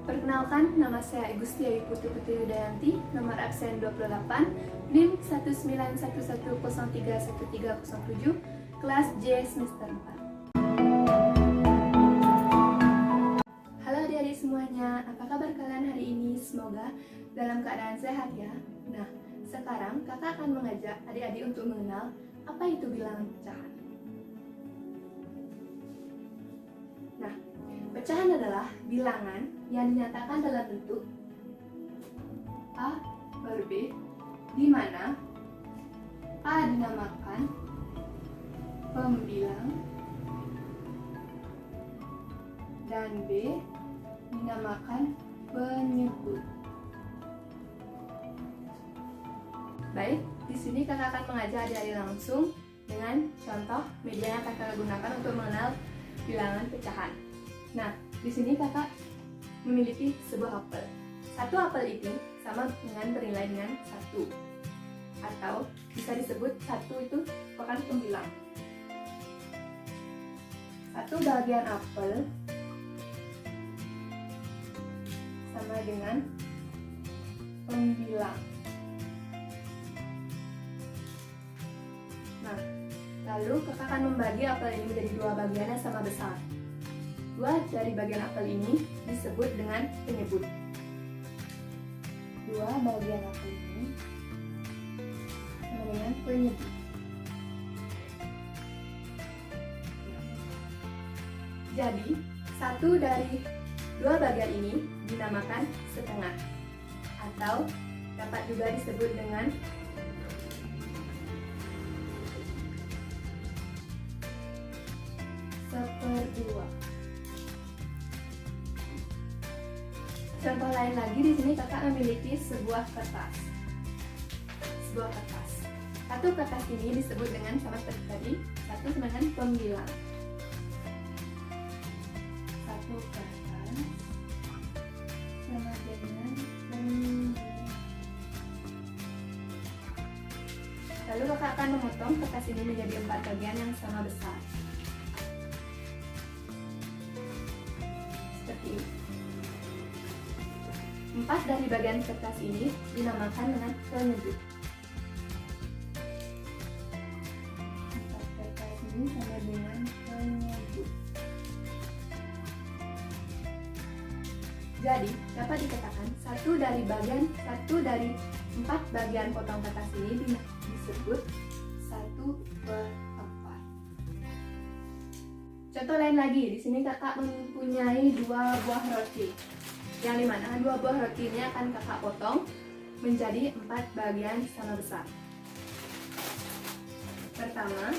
Perkenalkan, nama saya Igustiawi Putri Yudayanti, nomor absen 28, NIM 19111031307, kelas J semester 4. Halo adik-adik semuanya, apa kabar kalian hari ini? Semoga dalam keadaan sehat ya. Nah, sekarang kakak akan mengajak adik-adik untuk mengenal apa itu bilangan pecahan. Nah, pecahan adalah bilangan yang dinyatakan dalam bentuk A per B, di mana A dinamakan pembilang dan B dinamakan penyebut. Baik, di sini kakak akan mengajak adik-adik langsung dengan contoh media yang kakak gunakan untuk mengenal bilangan pecahan. Nah, di sini kakak memiliki sebuah apel. Satu apel itu sama dengan bernilai dengan 1. Atau bisa disebut 1 itu merupakan pembilang. 1 bagian apel sama dengan pembilang. Nah, lalu kakak akan membagi apel ini menjadi 2 bagian yang sama besar. 2 dari bagian apel ini disebut dengan penyebut. 2 bagian apel ini sama dengan penyebut. Jadi, 1 dari 2 bagian ini dinamakan setengah, atau dapat juga disebut dengan seperdua. Contoh lain lagi, di sini kakak memiliki sebuah kertas. Satu kertas ini disebut dengan sama seperti tadi, 1 sama dengan pembilang. 1 kertas sama dengan pembilang. Lalu kakak akan memotong kertas ini menjadi 4 bagian yang sama besar. Seperti ini. 4 dari bagian kertas ini dinamakan dengan penyebut. 4 kertas ini sama dengan penyebut. Jadi, dapat dikatakan 1 dari 4 bagian potong kertas ini disebut 1/4. Contoh lain lagi, di sini kakak mempunyai 2 buah roti, yang dimana 2 buah roti ini akan kakak potong menjadi 4 bagian sama besar. Pertama,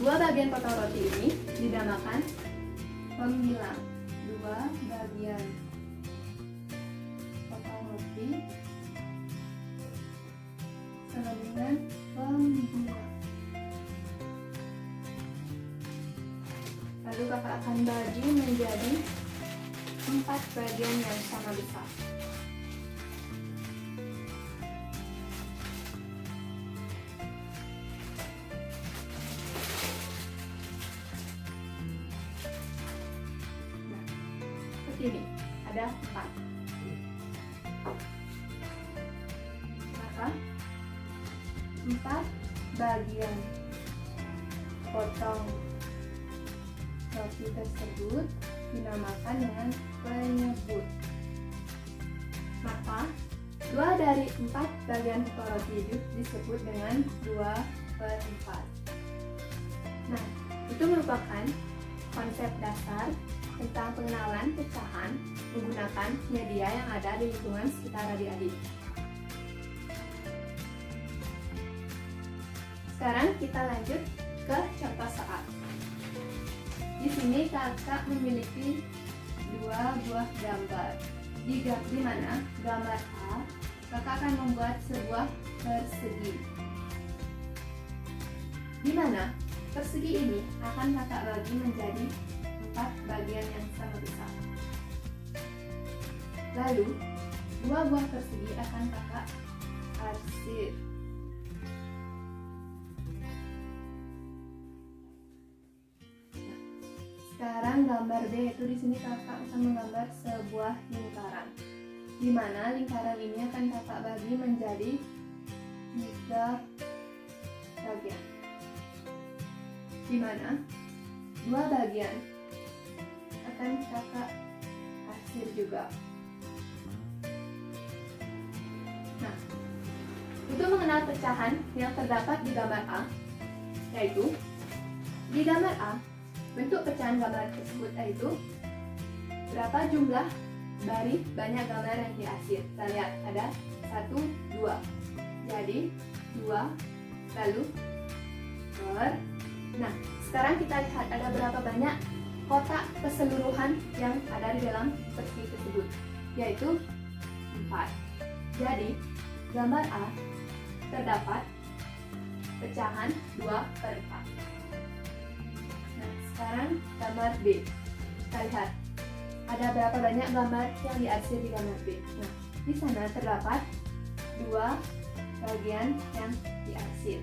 2 bagian potong roti ini dinamakan pembilang. 2 bagian potong roti sama dengan pembilang. Lalu kakak akan bagi menjadi 4 bagian yang sama besar. Nah, seperti ini, ada 4. Maka 4 bagian potong roti tersebut dinamakan dengan penyebut. Maka 2 dari 4 bagian potong roti itu disebut dengan 2/4. Nah, itu merupakan konsep dasar tentang pengenalan pecahan menggunakan media yang ada di lingkungan sekitar adik-adik. Sekarang kita lanjut ke contoh soal. Di sini kakak memiliki 2 buah gambar. Di mana gambar A, kakak akan membuat sebuah persegi. Di mana persegi ini akan kakak bagi menjadi 4 bagian yang sama besar. Lalu, 2 buah persegi akan kakak arsir. Sedangkan gambar B itu di sini kakak akan menggambar sebuah lingkaran, di mana lingkaran ini akan kakak bagi menjadi 3 bagian, di mana 2 bagian akan kakak arsir juga. Nah, untuk mengenal pecahan yang terdapat di gambar A, yaitu di gambar A, bentuk pecahan gambar tersebut yaitu berapa jumlah dari banyak gambar yang diarsir. Kita lihat ada 1, 2. Jadi 2 lalu per. Nah, sekarang kita lihat ada berapa banyak kotak keseluruhan yang ada di dalam peti tersebut, yaitu 4. Jadi gambar A terdapat pecahan 2/4. Nah, sekarang gambar B. Kita lihat ada berapa banyak gambar yang diarsir di gambar B. Nah, di sana terdapat 2 bagian yang diarsir.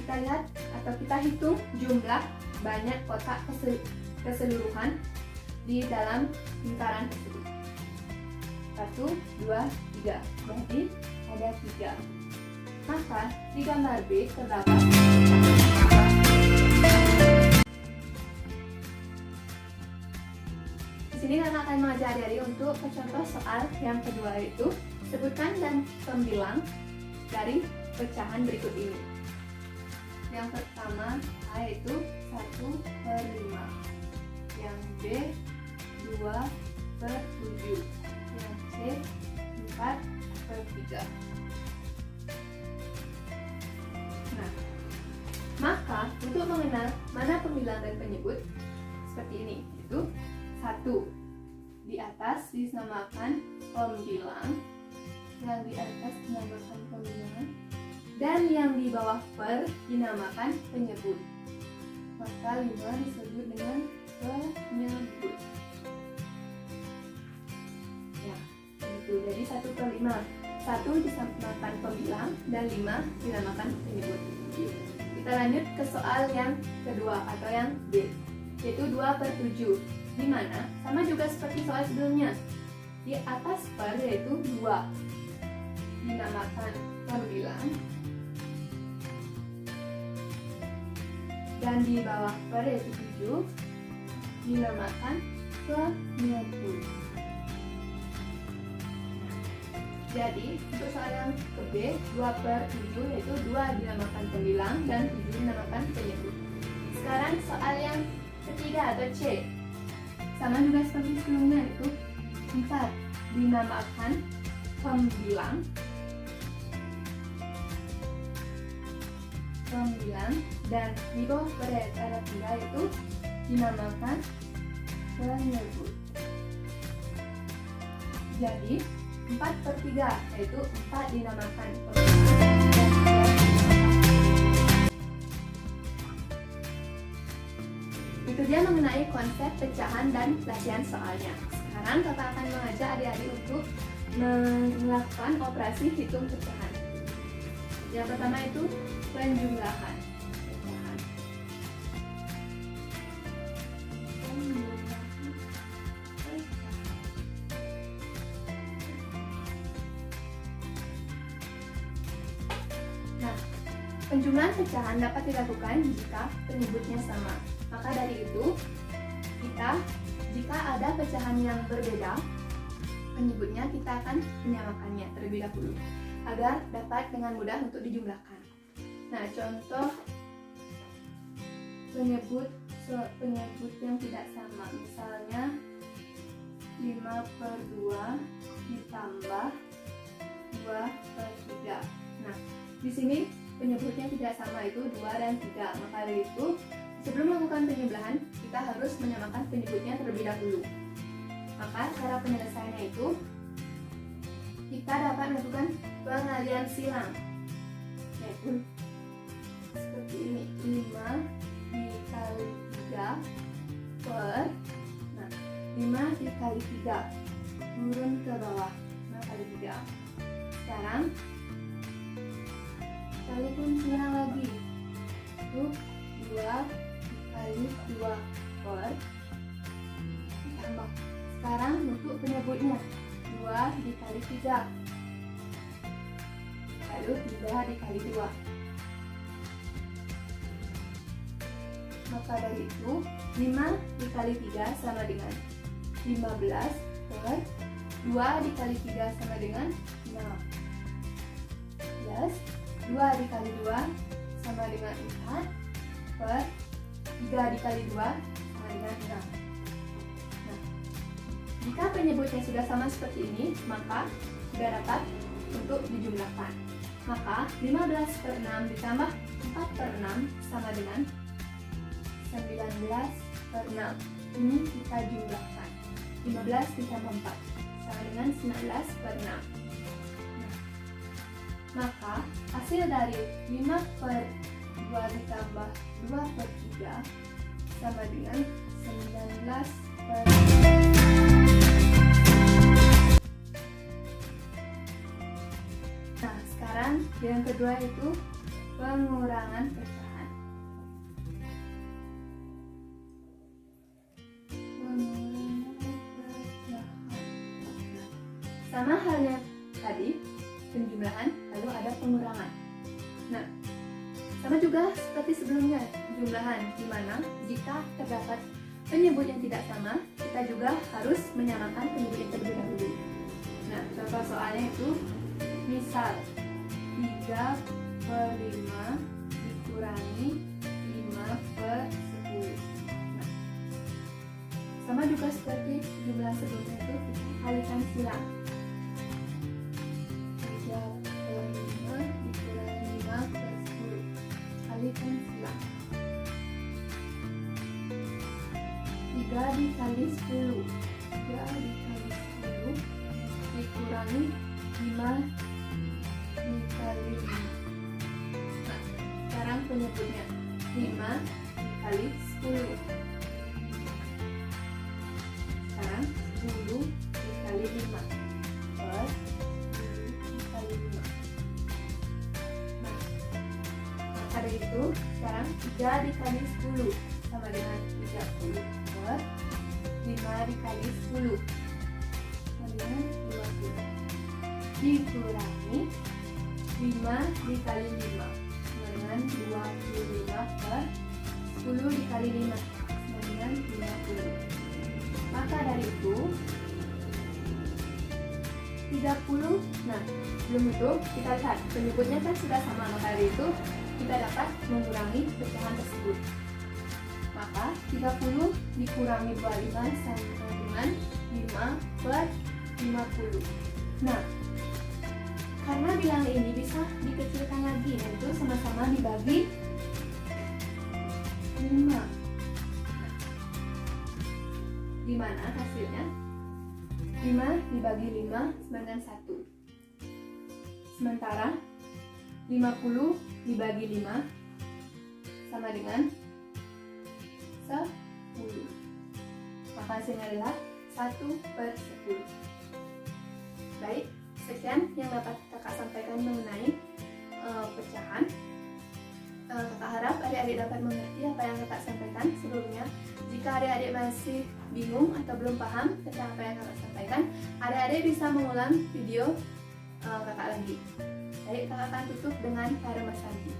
Kita lihat atau kita hitung jumlah banyak kotak keseluruhan di dalam lingkaran tersebut. 1, 2, 3. Jadi ada 3. Maka di gambar B terdapat di sini kakak akan mengajak adik-adik untuk contoh soal yang kedua, yaitu sebutkan dan pembilang dari pecahan berikut ini. Yang pertama A yaitu 1/5, yang B 2/7, yang C 4/3. Nah, maka untuk mengenal mana pembilang dan penyebut seperti ini, itu 1 di atas dinamakan pembilang, yang di atas dinamakan pembilang, dan yang di bawah per dinamakan penyebut. Maka 5 disebut dengan penyebut. Ya, itu jadi 1/5. 1 dinamakan pembilang dan 5 dinamakan penyebut. Kita lanjut ke soal yang kedua atau yang B, yaitu 2/7. Di mana sama juga seperti soal sebelumnya. Di atas per yaitu 2 dinamakan pembilang, dan di bawah per yaitu 7 dinamakan penyebut. Jadi untuk soal yang ke B, 2/7 yaitu 2 dinamakan pembilang dan 7 dinamakan penyebut. Sekarang soal yang ketiga atau C, sama juga seperti sebelumnya, yaitu 4 dinamakan pembilang, dan di bawah ada 3 itu dinamakan penyebut. Jadi 4/3 yaitu 4 dinamakan pembilang dan 3 itu dia mengenai konsep pecahan dan latihan soalnya. Sekarang kakak akan mengajak adik-adik untuk melakukan operasi hitung pecahan. Yang pertama itu penjumlahan pecahan. Nah, penjumlahan pecahan dapat dilakukan jika penyebutnya sama. Maka dari itu, jika ada pecahan yang berbeda, penyebutnya kita akan menyamakannya terlebih dahulu agar dapat dengan mudah untuk dijumlahkan. Nah, contoh penyebut yang tidak sama, misalnya 5/2 ditambah 2/3. Nah, di sini penyebutnya tidak sama, itu 2 dan 3. Maka dari itu, sebelum melakukan penjumlahan, kita harus menyamakan penyebutnya terlebih dahulu. Maka cara penyelesaiannya itu kita dapat melakukan pengalian silang, yaitu seperti ini, 5 dikali 3 per, nah 5 dikali 3 turun ke bawah, 5 kali 3. Sekarang kalikan silang lagi, itu 2 dikali 2 per per ditambah. Sekarang untuk penyebutnya, 2 dikali 3, lalu 3 dikali 2. Maka dari itu 5 dikali 3 sama dengan 15 per 2 dikali 3 sama dengan 6 plus 2 dikali 2 sama dengan 4 per 3 dikali 2 sama dengan 6. Nah, jika penyebutnya sudah sama seperti ini, maka sudah dapat untuk dijumlahkan. Maka 15 per 6 ditambah 4 per 6 sama dengan 19 per 6. Ini kita jumlahkan. 15 ditambah 4 sama dengan 19 per 6. Nah, maka hasil dari 5 per 2 ditambah 2 per 3 sama dengan 19 per 6. Nah, sekarang yang kedua itu pengurangan pecahan. Sama halnya tadi, penjumlahan lalu ada pengurangan. Nah, sama juga seperti sebelumnya, jumlahan, di mana jika terdapat penyebut yang tidak sama, kita juga harus menyamakan penyebut yang terlebih dahulu. Nah, contoh soalnya itu misal 3 per 5 dikurangi 5 per 10. Nah, sama juga seperti jumlah sebelumnya itu kita kalikan silang. 3 per 5 dikurangi 5 per 10. Kalikan silang. 3 dikali 10. 3 dikali 10 dikurangi 5 dikali 5. Nah, sekarang penyebutnya 5 dikali 10. Sekarang 10 dikali 5 per 10 dikali 5. Nah, maka dari itu sekarang 3 dikali 10 sama dengan 30 per 5 dikali 10 sama dengan 20. Dikurangi 5 dikali 5 sama dengan 25 per 10 dikali 5 sama dengan 50. Maka dari itu 30. Nah, sebelum itu kita lihat penyebutnya kan sudah sama, maka dari itu kita dapat mengurangi pecahan tersebut. Maka 30 dikurangi 25 sama dengan 5 per 50. Nah, karena bilangan ini bisa dikecilkan lagi, yaitu sama-sama dibagi 5. Di mana hasilnya 5 dibagi 5 sama dengan 1. Sementara 50 dibagi 5 sama dengan 10. Maka hasilnya adalah 1 per 10. Baik, sekian yang dapat kakak sampaikan mengenai pecahan. Kakak harap adik-adik dapat mengerti apa yang kakak sampaikan sebelumnya. Jika adik-adik masih bingung atau belum paham tentang apa yang kakak sampaikan, adik-adik bisa mengulang video kakak lagi. Baik, kakak akan tutup dengan para Mas Santi.